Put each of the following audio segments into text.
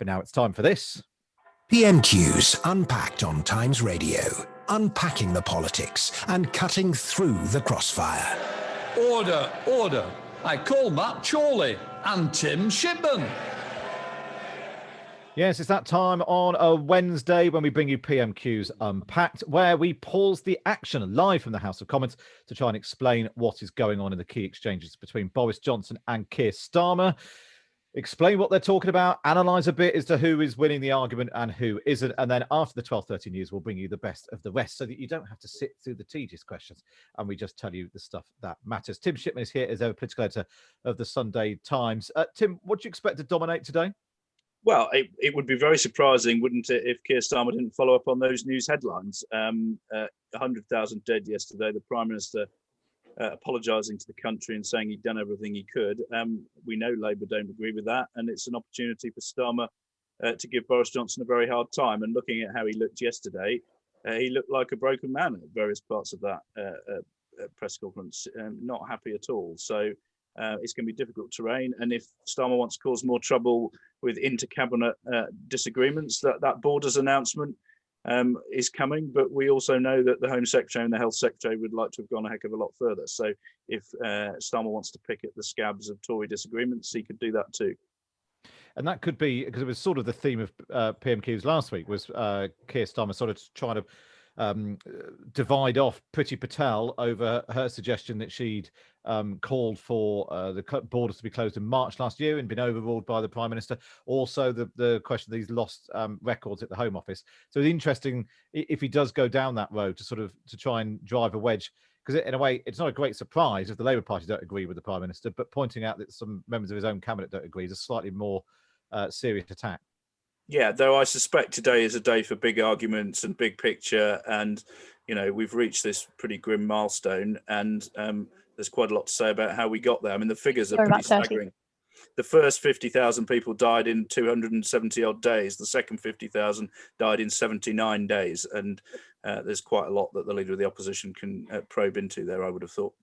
But now it's time for this. PMQs Unpacked on Times Radio. Unpacking the politics and cutting through the crossfire. Order, order. I call Matt Chorley and Tim Shipman. Yes, it's that time on a Wednesday when we bring you PMQs Unpacked, where we pause the action live from the House of Commons to try and explain what is going on in the key exchanges between Boris Johnson and Keir Starmer. Explain what they're talking about, analyse a bit as to who is winning the argument and who isn't. And then after the 12:30 news, we'll bring you the best of the rest so that you don't have to sit through the tedious questions and we just tell you the stuff that matters. Tim Shipman is here as our political editor of the Sunday Times. Tim, what do you expect to dominate today? Well, it would be very surprising, wouldn't it, if Keir Starmer didn't follow up on those news headlines. 100,000 dead yesterday, the Prime Minister apologising to the country and saying he'd done everything he could. We know Labour don't agree with that, and it's an opportunity for Starmer to give Boris Johnson a very hard time. And looking at how he looked yesterday, he looked like a broken man at various parts of that press conference, not happy at all. So it's going to be difficult terrain. And if Starmer wants to cause more trouble with inter-cabinet disagreements, that Borders announcement is coming, but we also know that the Home Secretary and the Health Secretary would like to have gone a heck of a lot further. So if Starmer wants to pick at the scabs of Tory disagreements, he could do that too. And that could be, because it was sort of the theme of PMQs last week, was Keir Starmer sort of trying to divide off Priti Patel over her suggestion that she'd called for the borders to be closed in March last year and been overruled by the Prime Minister. Also, the question of these lost records at the Home Office. So it's interesting if he does go down that road to try and drive a wedge, because in a way, it's not a great surprise if the Labour Party don't agree with the Prime Minister, but pointing out that some members of his own cabinet don't agree is a slightly more serious attack. Yeah, though I suspect today is a day for big arguments and big picture. And, you know, we've reached this pretty grim milestone and there's quite a lot to say about how we got there. I mean, the figures are pretty staggering. The first 50,000 people died in 270 odd days. The second 50,000 died in 79 days. And there's quite a lot that the Leader of the Opposition can probe into there, I would have thought.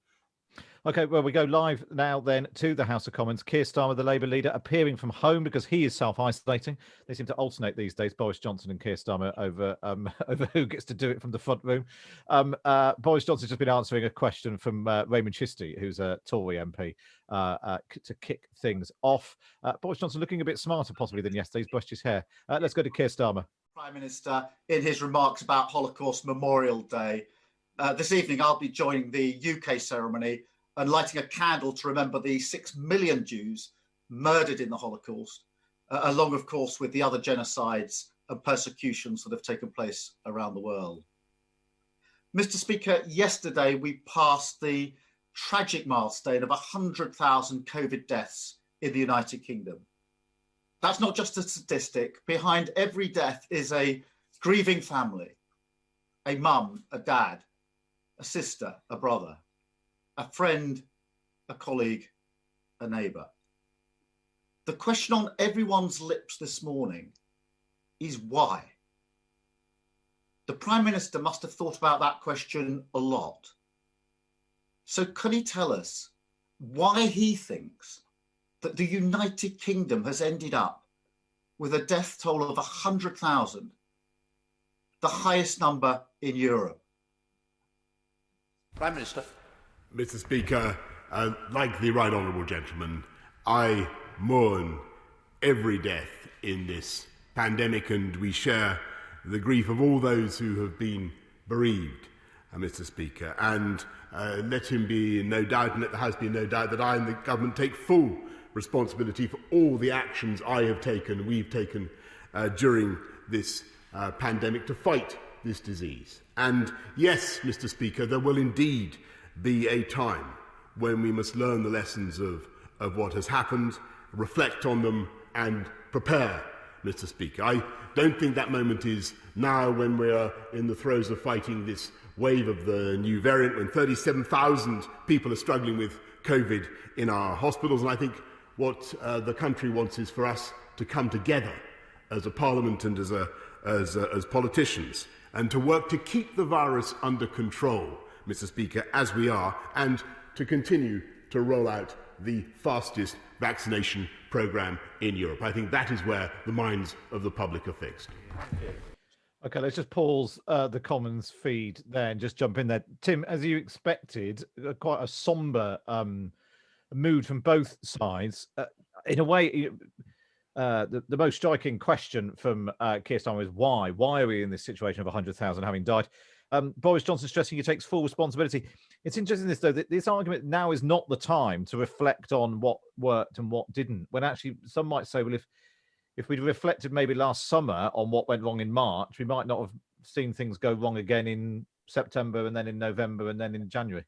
OK, well, we go live now then to the House of Commons. Keir Starmer, the Labour leader, appearing from home because he is self-isolating. They seem to alternate these days, Boris Johnson and Keir Starmer, over who gets to do it from the front room. Boris Johnson's just been answering a question from Raymond Chisty, who's a Tory MP, to kick things off. Boris Johnson looking a bit smarter possibly than yesterday. He's brushed his hair. Let's go to Keir Starmer. Prime Minister, in his remarks about Holocaust Memorial Day, this evening I'll be joining the UK ceremony and lighting a candle to remember the 6 million Jews murdered in the Holocaust, along, of course, with the other genocides and persecutions that have taken place around the world. Mr. Speaker, yesterday we passed the tragic milestone of 100,000 COVID deaths in the United Kingdom. That's not just a statistic. Behind every death is a grieving family, a mum, a dad, a sister, a brother, a friend, a colleague, a neighbour. The question on everyone's lips this morning is why? The Prime Minister must have thought about that question a lot. So can he tell us why he thinks that the United Kingdom has ended up with a death toll of 100,000, the highest number in Europe? Prime Minister. Mr. Speaker, like the right honourable gentleman, I mourn every death in this pandemic and we share the grief of all those who have been bereaved, Mr. Speaker. And let him be in no doubt, and let the House be in no doubt, that I and the government take full responsibility for all the actions I have taken, we've taken during this pandemic to fight this disease. And yes, Mr. Speaker, there will indeed be a time when we must learn the lessons of what has happened, reflect on them and prepare, Mr. Speaker. I don't think that moment is now when we are in the throes of fighting this wave of the new variant, when 37,000 people are struggling with COVID in our hospitals. And I think what the country wants is for us to come together as a parliament and as politicians and to work to keep the virus under control, Mr. Speaker, as we are, and to continue to roll out the fastest vaccination programme in Europe. I think that is where the minds of the public are fixed. Okay, let's just pause the Commons feed there and just jump in there. Tim, as you expected, quite a sombre mood from both sides. In a way, the most striking question from Keir Starmer is why? Why are we in this situation of 100,000 having died? Boris Johnson stressing he takes full responsibility. It's interesting though, that this argument now is not the time to reflect on what worked and what didn't, when actually some might say, well, if we'd reflected maybe last summer on what went wrong in March, we might not have seen things go wrong again in September and then in November and then in January.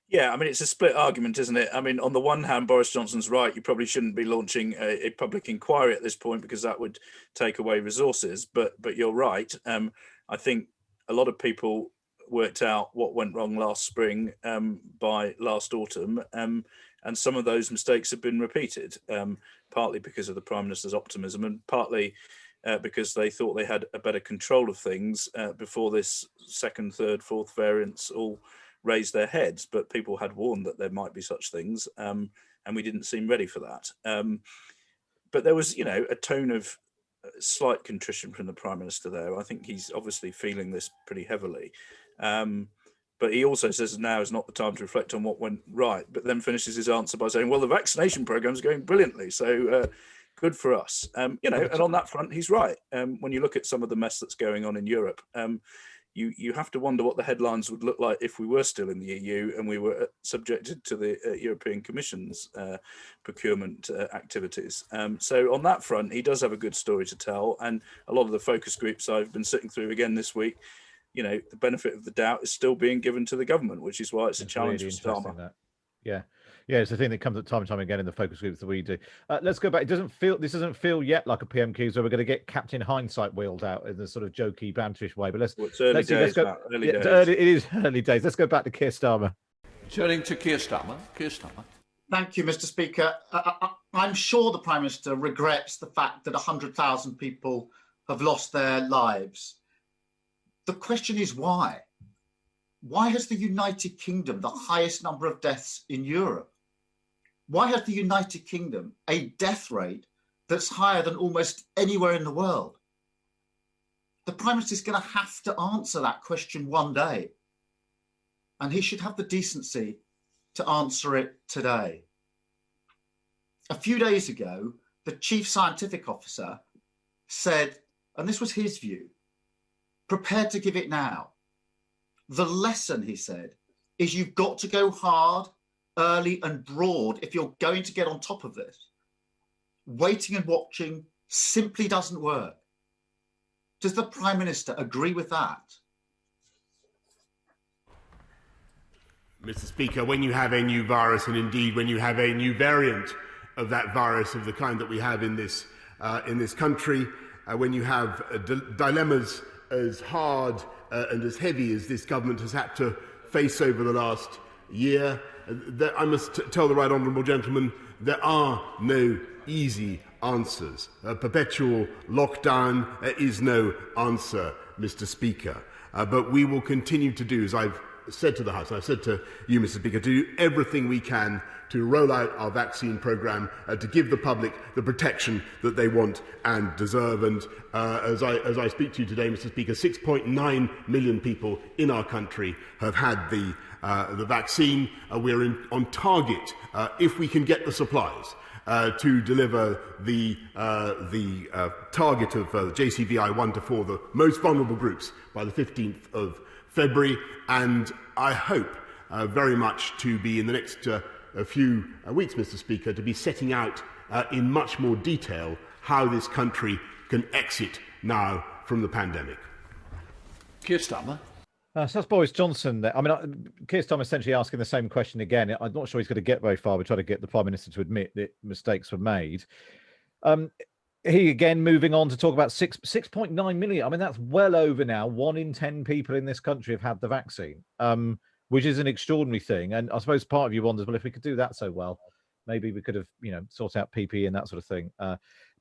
Yeah, I mean, it's a split argument, isn't it? I mean, on the one hand, Boris Johnson's right. You probably shouldn't be launching a public inquiry at this point because that would take away resources. But you're right. I think a lot of people worked out what went wrong last spring by last autumn. And some of those mistakes have been repeated, partly because of the Prime Minister's optimism and partly because they thought they had a better control of things before this second, third, fourth variants all raised their heads. But people had warned that there might be such things, and we didn't seem ready for that. But there was, a tone of slight contrition from the Prime Minister there. I think he's obviously feeling this pretty heavily. But he also says now is not the time to reflect on what went right, but then finishes his answer by saying, well, the vaccination programme is going brilliantly. So good for us. And on that front, he's right. When you look at some of the mess that's going on in Europe, you have to wonder what the headlines would look like if we were still in the EU and we were subjected to the European Commission's procurement activities. So on that front, he does have a good story to tell. And a lot of the focus groups I've been sitting through again this week, the benefit of the doubt is still being given to the government, which is why it's a challenge really for Starmer. Yeah, it's the thing that comes up time and time again in the focus groups that we do. Let's go back. This doesn't feel yet like a PMQs where we're going to get Captain Hindsight wheeled out in the sort of jokey, banterish way. But it's early days. It is early days. Let's go back to Keir Starmer. Turning to Keir Starmer. Keir Starmer. Thank you, Mr. Speaker. I'm sure the Prime Minister regrets the fact that 100,000 people have lost their lives. The question is why? Why has the United Kingdom the highest number of deaths in Europe? Why has the United Kingdom a death rate that's higher than almost anywhere in the world? The Prime Minister is going to have to answer that question one day. And he should have the decency to answer it today. A few days ago, the Chief Scientific Officer said, and this was his view, prepared to give it now. The lesson, he said, is you've got to go hard, early and broad if you're going to get on top of this. Waiting and watching simply doesn't work. Does the Prime Minister agree with that? Mr. Speaker, when you have a new virus, and indeed when you have a new variant of that virus of the kind that we have in this country, when you have dilemmas as hard and as heavy as this government has had to face over the last year, I must tell the right honourable gentleman, there are no easy answers. A perpetual lockdown is no answer, Mr. Speaker. But we will continue to do, as I've said to the House, and I've said to you, Mr. Speaker, to do everything we can to roll out our vaccine programme, to give the public the protection that they want and deserve. And as I speak to you today, Mr. Speaker, 6.9 million people in our country have had the vaccine. We're on target, if we can get the supplies, to deliver the target of JCVI 1 to 4, the most vulnerable groups, by the 15th of February. And I hope very much to be in the next a few weeks, Mr. Speaker, to be setting out in much more detail how this country can exit now from the pandemic. Keir Starmer. So that's Boris Johnson there. I mean, Keir Starmer essentially asking the same question again. I'm not sure he's going to get very far. We try to get the Prime Minister to admit that mistakes were made. He again moving on to talk about 6.9 million. I mean, that's well over now. 1 in 10 people in this country have had the vaccine, which is an extraordinary thing. And I suppose part of you wonders, well, if we could do that so well, maybe we could have, sort out PPE and that sort of thing.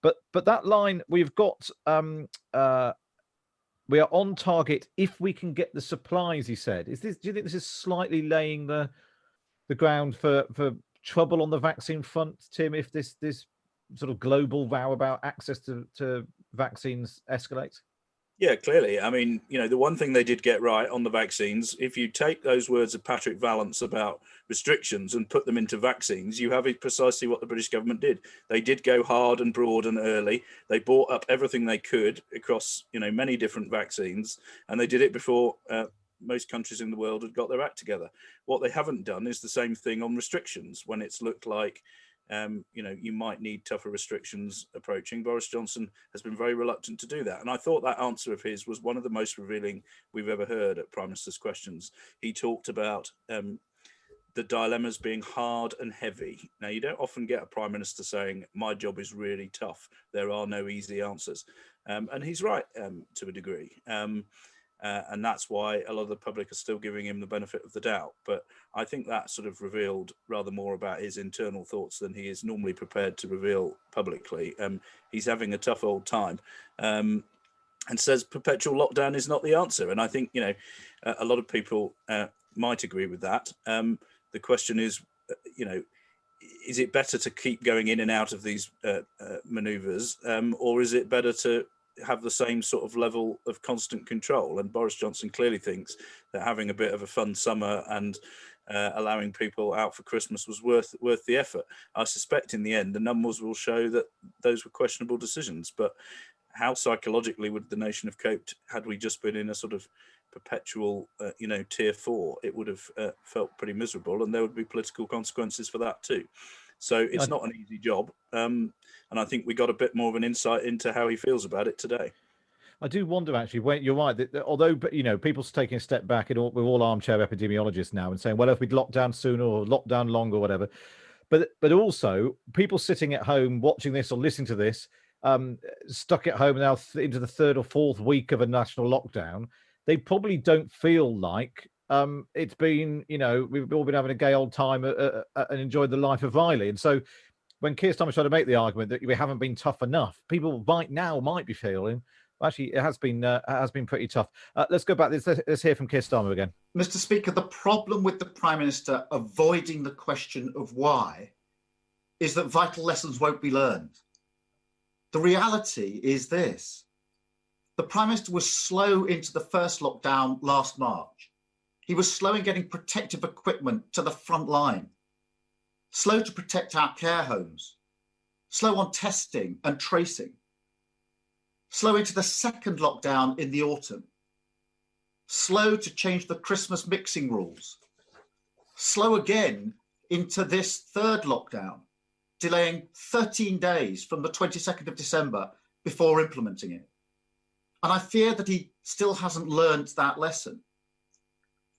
But that line, we've got, we are on target if we can get the supplies, he said. Do you think this is slightly laying the ground for trouble on the vaccine front, Tim, if this sort of global vow about access to vaccines escalates? Yeah, clearly. I mean, the one thing they did get right on the vaccines, if you take those words of Patrick Vallance about restrictions and put them into vaccines, you have precisely what the British government did. They did go hard and broad and early. They bought up everything they could across, many different vaccines, and they did it before most countries in the world had got their act together. What they haven't done is the same thing on restrictions when it's looked like you might need tougher restrictions approaching. Boris Johnson has been very reluctant to do that. And I thought that answer of his was one of the most revealing we've ever heard at Prime Minister's Questions. He talked about the dilemmas being hard and heavy. Now, you don't often get a Prime Minister saying, my job is really tough. There are no easy answers. And he's right to a degree. And that's why a lot of the public are still giving him the benefit of the doubt. But I think that sort of revealed rather more about his internal thoughts than he is normally prepared to reveal publicly. He's having a tough old time and says perpetual lockdown is not the answer. And I think, a lot of people might agree with that. The question is, is it better to keep going in and out of these manoeuvres, or is it better to have the same sort of level of constant control? And Boris Johnson clearly thinks that having a bit of a fun summer and allowing people out for Christmas was worth the effort. I suspect in the end the numbers will show that those were questionable decisions, but how psychologically would the nation have coped had we just been in a sort of perpetual tier 4? It would have felt pretty miserable, and there would be political consequences for that too. So it's not an easy job. And I think we got a bit more of an insight into how he feels about it today. I do wonder, actually, you're right, that although, people's taking a step back, we're all armchair epidemiologists now and saying, well, if we'd locked down sooner or locked down longer or whatever. But also, people sitting at home watching this or listening to this, stuck at home now into the third or fourth week of a national lockdown, they probably don't feel like it's been, we've all been having a gay old time and enjoyed the life of Riley. And so when Keir Starmer tried to make the argument that we haven't been tough enough, people might be feeling, actually, it has been pretty tough. Let's go back. Let's hear from Keir Starmer again. Mr. Speaker, the problem with the Prime Minister avoiding the question of why is that vital lessons won't be learned. The reality is this. The Prime Minister was slow into the first lockdown last March. He was slow in getting protective equipment to the front line, slow to protect our care homes, slow on testing and tracing, slow into the second lockdown in the autumn, slow to change the Christmas mixing rules, slow again into this third lockdown, delaying 13 days from the 22nd of December before implementing it. And I fear that he still hasn't learned that lesson.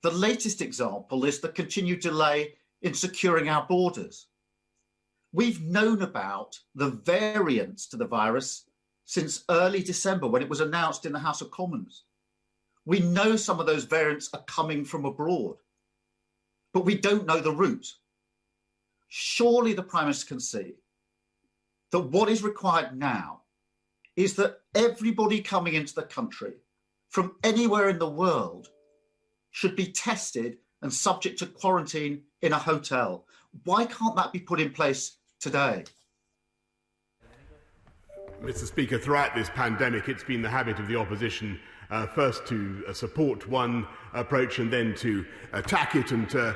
The latest example is the continued delay in securing our borders. We've known about the variants to the virus since early December when it was announced in the House of Commons. We know some of those variants are coming from abroad, but we don't know the route. Surely the Prime Minister can see that what is required now is that everybody coming into the country from anywhere in the world should be tested and subject to quarantine in a hotel. Why can't that be put in place today? Mr. Speaker, throughout this pandemic, it's been the habit of the opposition first to support one approach and then to attack it and to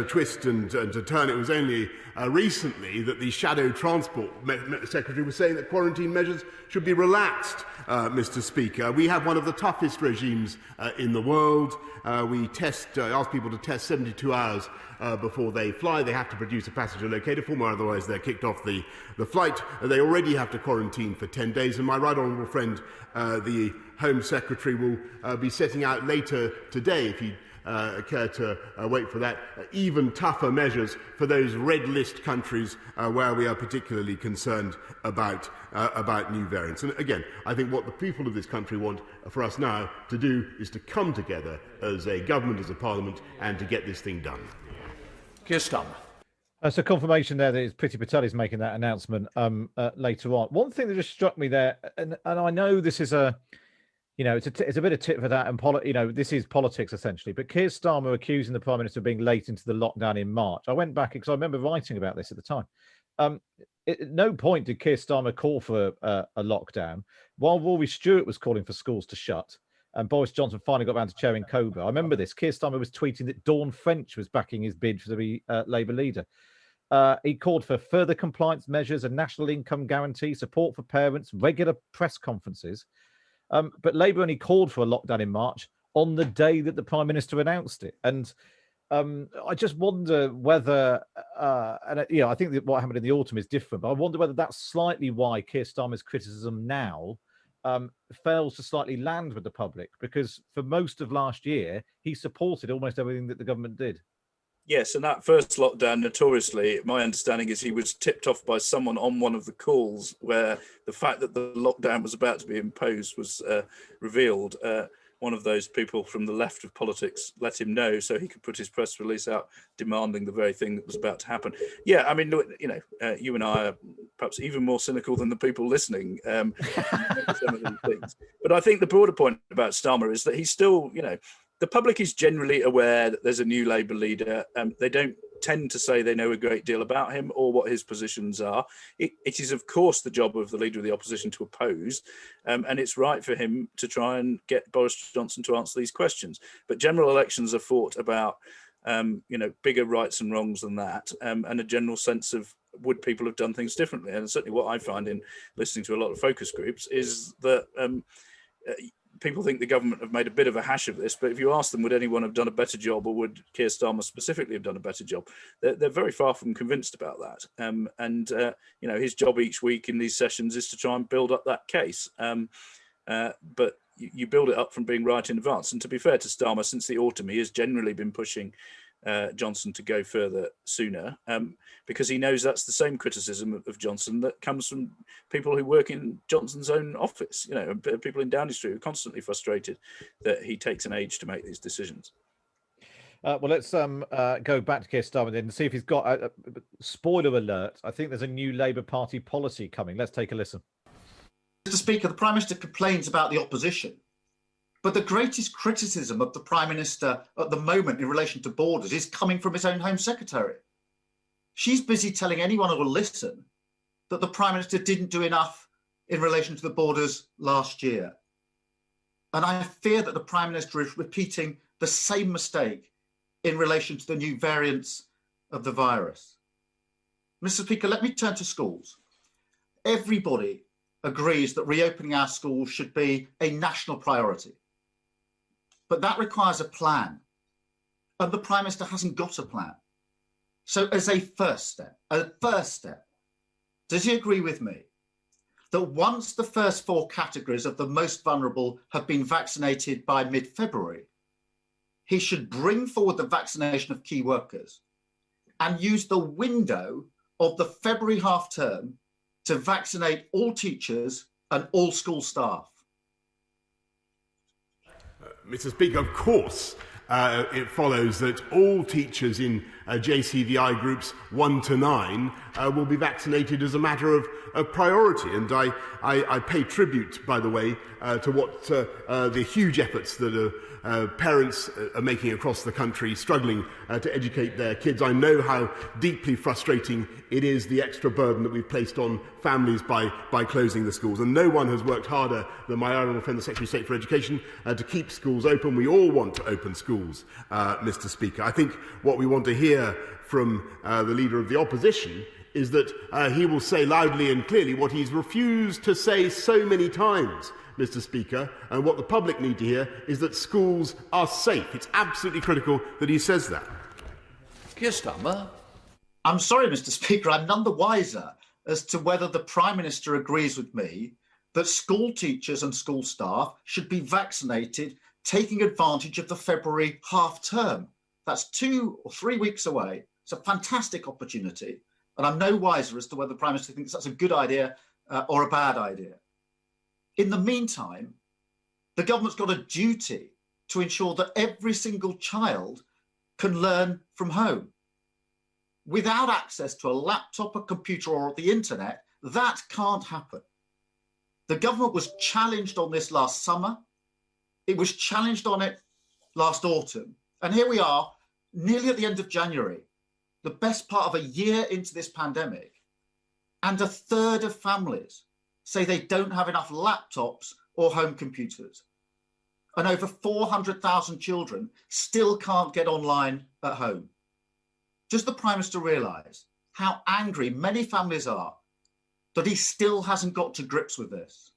twist and to turn. It was only recently that the Shadow Transport Secretary was saying that quarantine measures should be relaxed, Mr. Speaker. We have one of the toughest regimes in the world. We ask people to test 72 hours before they fly. They have to produce a passenger locator form, or otherwise they're kicked off the flight. They already have to quarantine for 10 days. And my right honourable friend, the Home Secretary, will be setting out later today, if you care to wait for that, even tougher measures for those red list countries where we are particularly concerned about new variants. And again, I think what the people of this country want for us now to do is to come together as a government, as a parliament, and to get this thing done. Keir Starmer. So confirmation there that it's Priti Patel is making that announcement later on. One thing that just struck me there, and I know this is it's a bit of tit for that, and this is politics essentially. But Keir Starmer accusing the Prime Minister of being late into the lockdown in March. I went back because I remember writing about this at the time. At no point did Keir Starmer call for a lockdown, while Rory Stewart was calling for schools to shut, and Boris Johnson finally got around to chairing COBRA. I remember this. Keir Starmer was tweeting that Dawn French was backing his bid to be Labour leader. He called for further compliance measures, a national income guarantee, support for parents, regular press conferences. But Labour only called for a lockdown in March on the day that the Prime Minister announced it. And I just wonder whether, I think that what happened in the autumn is different, but I wonder whether that's slightly why Keir Starmer's criticism now fails to slightly land with the public, because for most of last year, he supported almost everything that the government did. Yes, and that first lockdown, notoriously, my understanding is he was tipped off by someone on one of the calls where the fact that the lockdown was about to be imposed was revealed. One of those people from the left of politics let him know so he could put his press release out demanding the very thing that was about to happen. Yeah, I mean, you and I are perhaps even more cynical than the people listening. Some of these things. But I think the broader point about Starmer is that he's still, the public is generally aware that there's a new Labour leader. They don't tend to say they know a great deal about him or what his positions are. It is, of course, the job of the leader of the opposition to oppose, and it's right for him to try and get Boris Johnson to answer these questions. But general elections are fought about, bigger rights and wrongs than that, and a general sense of would people have done things differently. And certainly what I find in listening to a lot of focus groups is that people think the government have made a bit of a hash of this, but if you ask them, would anyone have done a better job, or would Keir Starmer specifically have done a better job? They're very far from convinced about that. His job each week in these sessions is to try and build up that case. But you build it up from being right in advance. And to be fair to Starmer, since the autumn, he has generally been pushing Johnson to go further sooner, because he knows that's the same criticism of Johnson that comes from people who work in Johnson's own office. People in Downing Street are constantly frustrated that he takes an age to make these decisions. Well, let's go back to Keir Starmer then and see if he's got a spoiler alert. I think there's a new Labour Party policy coming. Let's take a listen. Mr. Speaker, the Prime Minister complains about the opposition. But the greatest criticism of the Prime Minister at the moment in relation to borders is coming from his own Home Secretary. She's busy telling anyone who will listen that the Prime Minister didn't do enough in relation to the borders last year. And I fear that the Prime Minister is repeating the same mistake in relation to the new variants of the virus. Mr. Speaker, let me turn to schools. Everybody agrees that reopening our schools should be a national priority. But that requires a plan. And the Prime Minister hasn't got a plan. So as a first step, does he agree with me that once the first 4 categories of the most vulnerable have been vaccinated by mid-February, he should bring forward the vaccination of key workers and use the window of the February half term to vaccinate all teachers and all school staff? Mr. Speaker, of course, it follows that all teachers in JCVI groups 1 to 9 will be vaccinated as a matter of priority. And I pay tribute, by the way, to what the huge efforts that parents are making across the country, struggling to educate their kids. I know how deeply frustrating it is, the extra burden that we've placed on families by closing the schools. And no one has worked harder than my honourable friend, the Secretary of State for Education, to keep schools open. We all want to open schools, Mr. Speaker. I think what we want to hear from the Leader of the Opposition is that he will say loudly and clearly what he's refused to say so many times, Mr. Speaker, and what the public need to hear is that schools are safe. It's absolutely critical that he says that. Keir Starmer. I'm sorry, Mr. Speaker, I'm none the wiser as to whether the Prime Minister agrees with me that school teachers and school staff should be vaccinated, taking advantage of the February half term. That's 2 or 3 weeks away. It's a fantastic opportunity. And I'm no wiser as to whether the Prime Minister thinks that's a good idea or a bad idea. In the meantime, the government's got a duty to ensure that every single child can learn from home. Without access to a laptop, a computer, or the internet, that can't happen. The government was challenged on this last summer. It was challenged on it last autumn. And here we are, nearly at the end of January, the best part of a year into this pandemic, and a third of families say they don't have enough laptops or home computers. And over 400,000 children still can't get online at home. Does the Prime Minister realise how angry many families are that he still hasn't got to grips with this?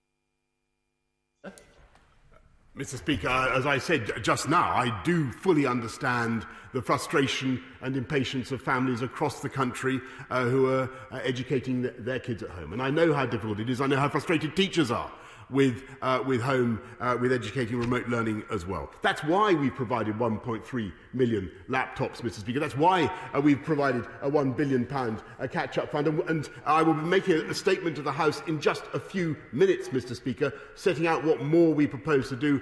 Mr. Speaker, as I said just now, I do fully understand the frustration and impatience of families across the country who are educating their kids at home. And I know how difficult it is. I know how frustrated teachers are with educating remote learning as well. That's why we've provided 1.3 million laptops, Mr. Speaker. That's why we've provided a £1 billion catch-up fund. And I will be making a statement to the House in just a few minutes, Mr. Speaker, setting out what more we propose to do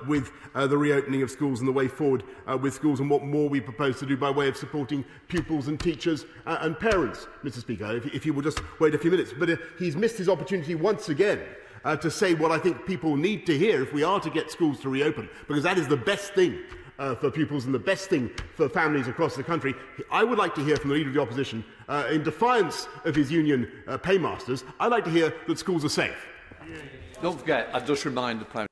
with the reopening of schools and the way forward with schools, and what more we propose to do by way of supporting pupils and teachers and parents, Mr. Speaker, if you will just wait a few minutes. But he's missed his opportunity once again to say what I think people need to hear if we are to get schools to reopen, because that is the best thing for pupils and the best thing for families across the country. I would like to hear from the Leader of the Opposition, in defiance of his union paymasters, I'd like to hear that schools are safe. Don't forget, I just remind the Prime.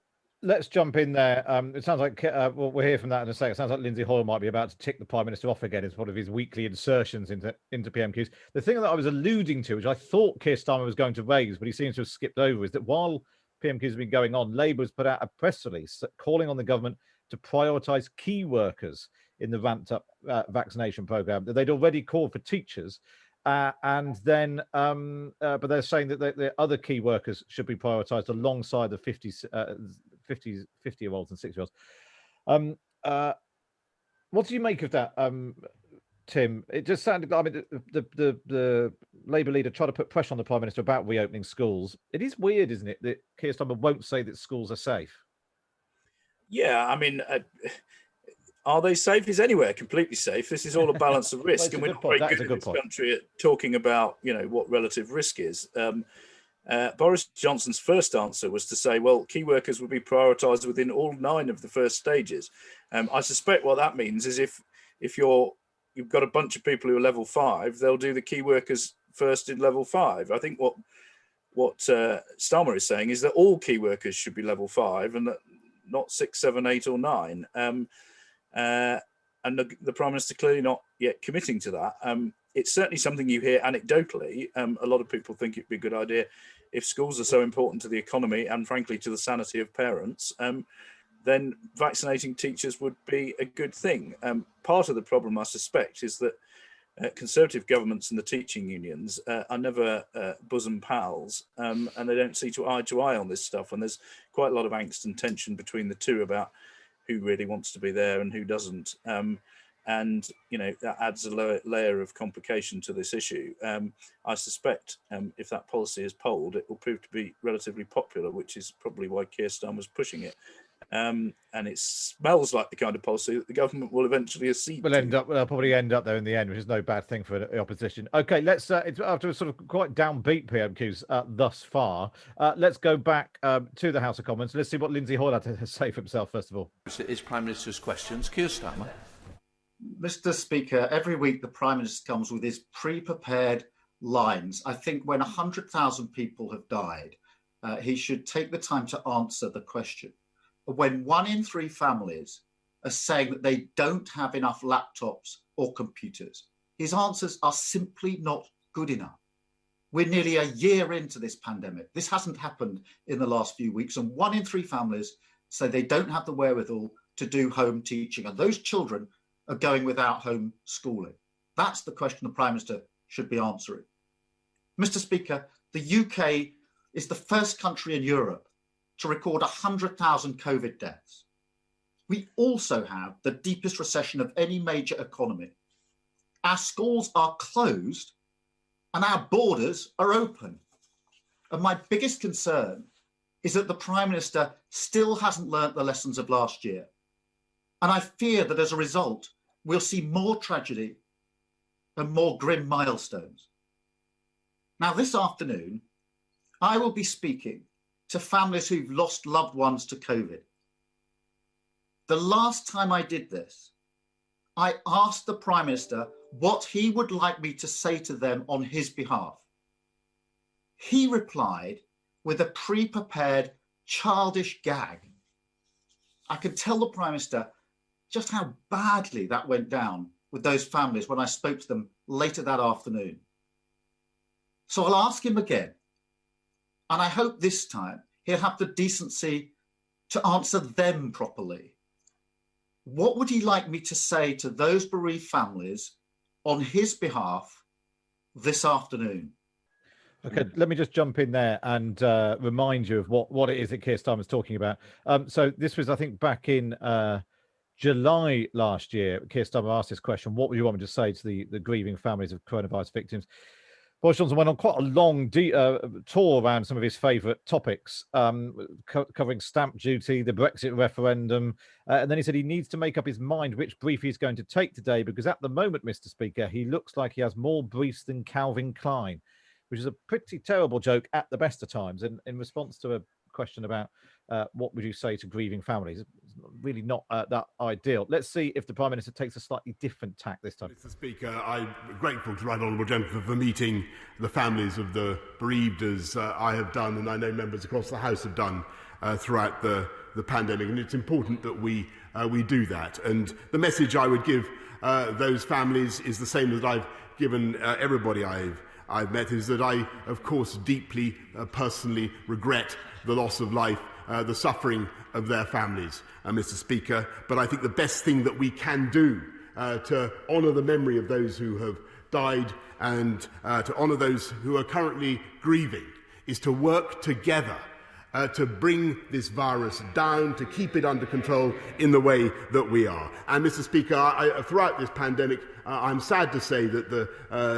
Let's jump in there. It sounds like we'll hear from that in a second. It sounds like Lindsay Hoyle might be about to tick the Prime Minister off again as part of his weekly insertions into PMQs. The thing that I was alluding to, which I thought Keir Starmer was going to raise, but he seems to have skipped over, is that while PMQs have been going on, Labour has put out a press release calling on the government to prioritise key workers in the ramped-up vaccination programme. That they'd already called for teachers, and then, but they're saying that the other key workers should be prioritised alongside the 50-year-olds and 60-year-olds. What do you make of that, Tim? It just sounded, I mean, the Labour leader tried to put pressure on the Prime Minister about reopening schools. It is weird, isn't it, that Keir Starmer won't say that schools are safe? Yeah, I mean, are they safe? Is anywhere completely safe? This is all a balance of risk, and we're not very good in this country at talking about, what relative risk is. Boris Johnson's first answer was to say, well, key workers will be prioritised within all 9 of the first stages. I suspect what that means is if you've got a bunch of people who are level 5, they'll do the key workers first in level 5. I think what Starmer is saying is that all key workers should be level 5 and that not 6, 7, 8 or 9. And the Prime Minister clearly not yet committing to that. It's certainly something you hear anecdotally. A lot of people think it'd be a good idea if schools are so important to the economy and frankly to the sanity of parents, then vaccinating teachers would be a good thing. Part of the problem, I suspect, is that Conservative governments and the teaching unions are never bosom pals, and they don't see eye to eye on this stuff. And there's quite a lot of angst and tension between the two about who really wants to be there and who doesn't. And, that adds a layer of complication to this issue. I suspect if that policy is polled, it will prove to be relatively popular, which is probably why Keir Starmer was pushing it. And it smells like the kind of policy that the government will eventually accede to. They'll probably end up there in the end, which is no bad thing for the opposition. Okay, let's, after a sort of quite downbeat PMQs thus far, let's go back to the House of Commons. Let's see what Lindsay Hoyle had to say for himself, first of all. It is Prime Minister's questions. Keir Starmer. Mr. Speaker, every week the Prime Minister comes with his pre-prepared lines. I think when 100,000 people have died, he should take the time to answer the question. When 1 in 3 families are saying that they don't have enough laptops or computers, his answers are simply not good enough. We're nearly a year into this pandemic. This hasn't happened in the last few weeks, and 1 in 3 families say they don't have the wherewithal to do home teaching, and those children are going without home schooling. That's the question the Prime Minister should be answering. Mr. Speaker, the UK is the first country in Europe to record 100,000 COVID deaths. We also have the deepest recession of any major economy. Our schools are closed and our borders are open. And my biggest concern is that the Prime Minister still hasn't learnt the lessons of last year. And I fear that as a result, we'll see more tragedy and more grim milestones. Now, this afternoon, I will be speaking to families who've lost loved ones to COVID. The last time I did this, I asked the Prime Minister what he would like me to say to them on his behalf. He replied with a pre-prepared childish gag. I could tell the Prime Minister just how badly that went down with those families when I spoke to them later that afternoon. So I'll ask him again, and I hope this time he'll have the decency to answer them properly. What would he like me to say to those bereaved families on his behalf this afternoon? Okay, let me just jump in there and remind you of what it is that Keir Starmer's talking about. So this was, I think, back in July last year. Keir Starmer asked this question: what would you want me to say to the grieving families of coronavirus victims? Boris Johnson went on quite a long tour around some of his favourite topics, covering stamp duty, the Brexit referendum, and then he said he needs to make up his mind which brief he's going to take today, because at the moment, Mr. Speaker, he looks like he has more briefs than Calvin Klein, which is a pretty terrible joke at the best of times. And in response to a question about what would you say to grieving families, it's really not that ideal. Let's see if the Prime Minister takes a slightly different tack this time. Mr. Speaker, I'm grateful to the Right Honourable Gentleman for meeting the families of the bereaved, as I have done, and I know members across the House have done throughout the pandemic. And it's important that we do that. And the message I would give those families is the same that I've given everybody I've met, is that I, of course, deeply personally regret the loss of life, the suffering of their families, Mr. Speaker. But I think the best thing that we can do to honour the memory of those who have died and to honour those who are currently grieving is to work together to bring this virus down, to keep it under control in the way that we are. And, Mr. Speaker, throughout this pandemic, I'm sad to say that the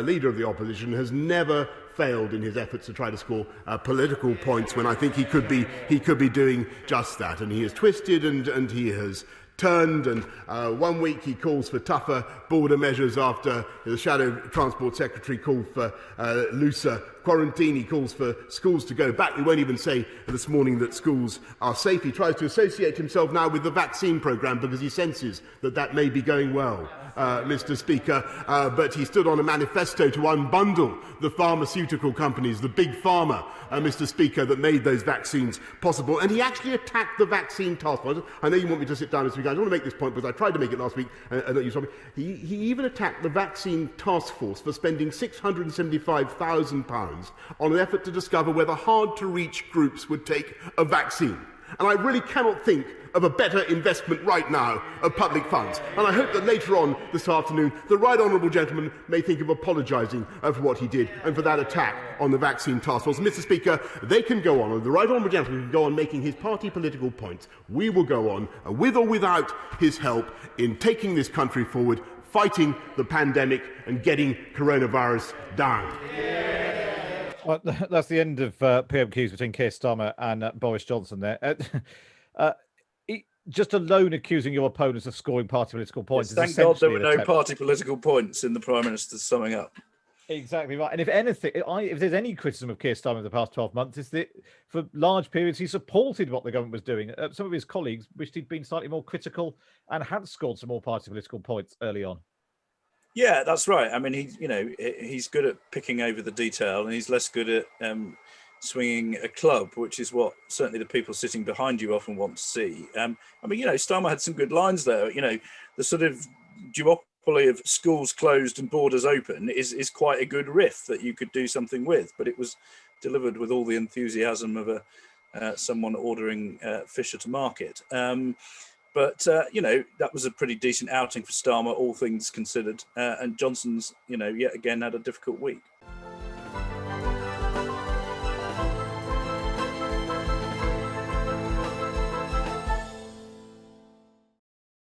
Leader of the Opposition has never failed in his efforts to try to score political points, when I think he could be doing just that. And he has twisted and he has turned, and 1 week he calls for tougher border measures after the Shadow Transport Secretary called for looser quarantine. He calls for schools to go back. We won't even say this morning that schools are safe. He tries to associate himself now with the vaccine programme because he senses that may be going well, Mr. Speaker. But he stood on a manifesto to unbundle the pharmaceutical companies, the big pharma, Mr. Speaker, that made those vaccines possible. And he actually attacked the vaccine task force. I know you want me to sit down, Mr. Speaker. I don't want to make this point because I tried to make it last week and you saw me. He even attacked the vaccine task force for spending £675,000 on an effort to discover whether hard-to-reach groups would take a vaccine. And I really cannot think of a better investment right now of public funds. And I hope that later on this afternoon, the Right Honourable Gentleman may think of apologising for what he did and for that attack on the vaccine task force. Mr. Speaker, they can go on, and the Right Honourable Gentleman can go on making his party political points. We will go on, with or without his help, in taking this country forward, fighting the pandemic and getting coronavirus down. Well, that's the end of PMQs between Keir Starmer and Boris Johnson there. Just alone accusing your opponents of scoring party political points. Yes, thank God there were no party political points in the Prime Minister's summing up. Exactly right. And if anything, if there's any criticism of Keir Starmer in the past 12 months, it's that for large periods he supported what the government was doing. Some of his colleagues wished he'd been slightly more critical and had scored some more party political points early on. Yeah, that's right. I mean, he's good at picking over the detail, and he's less good at swinging a club, which is what certainly the people sitting behind you often want to see. I mean, Starmer had some good lines there. The sort of duopoly of schools closed and borders open is quite a good riff that you could do something with, but it was delivered with all the enthusiasm of someone ordering Fisher to market. But that was a pretty decent outing for Starmer, all things considered. And Johnson's, yet again had a difficult week.